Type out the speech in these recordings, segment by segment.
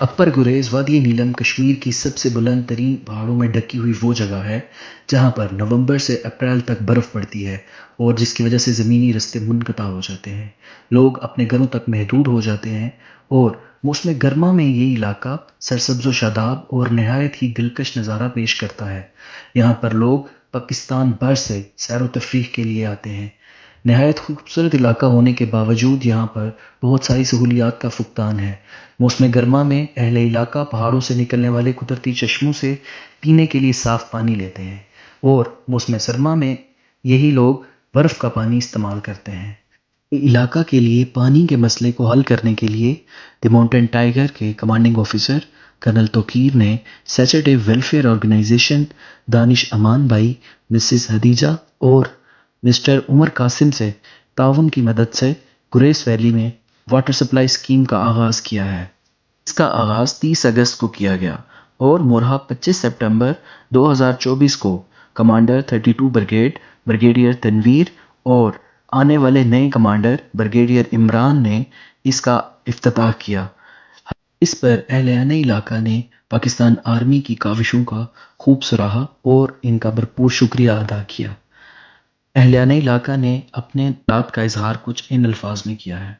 اپر گریز وادی نیلم کشمیر کی سب سے بلند ترین پہاڑوں میں ڈھکی ہوئی وہ جگہ ہے جہاں پر نومبر سے اپریل تک برف پڑتی ہے اور جس کی وجہ سے زمینی رستے منقطع ہو جاتے ہیں، لوگ اپنے گھروں تک محدود ہو جاتے ہیں اور موسم گرما میں یہ علاقہ سرسبز و شاداب اور نہایت ہی دلکش نظارہ پیش کرتا ہے۔ یہاں پر لوگ پاکستان بھر سے سیر و تفریح کے لیے آتے ہیں۔ نہایت خوبصورت علاقہ ہونے کے باوجود یہاں پر بہت ساری سہولیات کا فقدان ہے۔ موسم گرما میں اہل علاقہ پہاڑوں سے نکلنے والے قدرتی چشموں سے پینے کے لیے صاف پانی لیتے ہیں اور موسم سرما میں یہی لوگ برف کا پانی استعمال کرتے ہیں۔ علاقہ کے لیے پانی کے مسئلے کو حل کرنے کے لیے دی ماؤنٹین ٹائیگر کے کمانڈنگ آفیسر کرنل توقیر نے سیچرڈے ویلفیئر آرگنائزیشن، دانش امان بھائی، مسز حدیجہ اور مسٹر عمر قاسم سے تعاون کی مدد سے گریس ویلی میں واٹر سپلائی اسکیم کا آغاز کیا ہے۔ اس کا آغاز 30 اگست کو کیا گیا اور مورحہ 25 سپٹمبر 2024 کو کمانڈر 32 بریگیڈ بریگیڈیئر تنویر اور آنے والے نئے کمانڈر بریگیڈیئر عمران نے اس کا افتتاح کیا۔ اس پر اہلِ علاقہ نے پاکستان آرمی کی کاوشوں کا خوب سراہا اور ان کا بھرپور شکریہ ادا کیا۔ اہلِ علاقہ نے اپنے اطلاعات کا اظہار کچھ ان الفاظ میں کیا ہے۔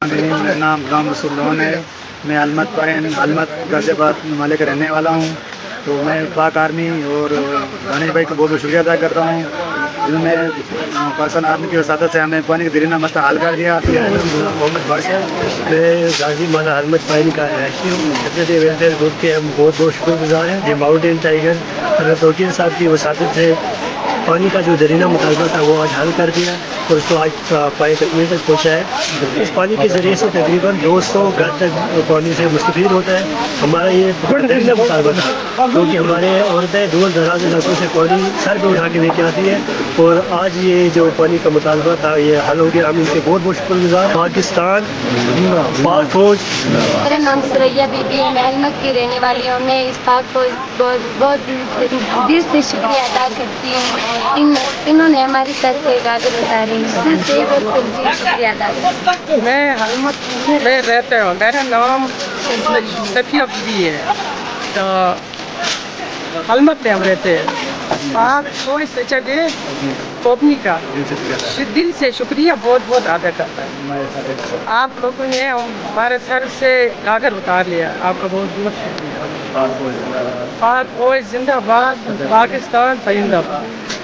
میرا نام غلام رسول لون ہے۔ میں علمت غازی آباد ممالک کا رہنے والا ہوں۔ تو میں پاک آرمی اور دانش بھائی کا بہت بہت شکریہ ادا کرتا ہوں جنہوں نے پاکستان آرمی کی وساطت سے ہمیں پانی کا دیرینہ مسئلہ حل کر دیا۔ محمد بادشاہ، میں غازی مانا علمت پائن کا رہائشی ہوں۔ سیکرٹری ویلفیئر گروپ کے ہم بہت بہت شکر گزار ہیں۔ یہ ماؤنٹین ٹائیگر کرنل توقیر صاحب کی وساطت سے پانی کا جو دیرینہ مطالبہ تھا وہ آج حل کر دیا اور اس کو آج پانی تکمیل تک پہنچا ہے۔ اس پانی کے ذریعے سے تقریباً 200 گھر تک پانی سے مستفید ہوتا ہے۔ ہمارا یہ دیرینہ مطالبہ تھا کیونکہ ہمارے عورتیں دور دراز علاقوں سے پانی سر پہ اٹھا کے لے کے آتی ہیں اور آج یہ جو پانی کا مطالبہ تھا یہ حل ہو گیا۔ ہم ان کے بہت بہت شکر گزار۔ پاکستان، پاک فوج۔ میرا نام سریا بی بی ہے، میں علمت کی رہنے والی ہوں۔ میں اس پاک کو بہت دل سے شکریہ ادا کرتی ہوں۔ انہوں نے ہماری سر سے گاجر اتاری، دل سے بہت شکریہ ادا کرتی ہوں۔ میں علمت میں رہتا ہوں، میرا نام صفیہ بی ہے، تو علمت میں ہم رہتے ہیں۔ آپ کوئی سچے قومی کا دل سے شکریہ بہت بہت ادا کرتا ہے۔ آپ لوگوں نے ہمارے سر سے گاجر اتار لیا، آپ کا بہت بہت شکریہ۔ پاک فوج زندہ باد، پاکستان زندہ باد۔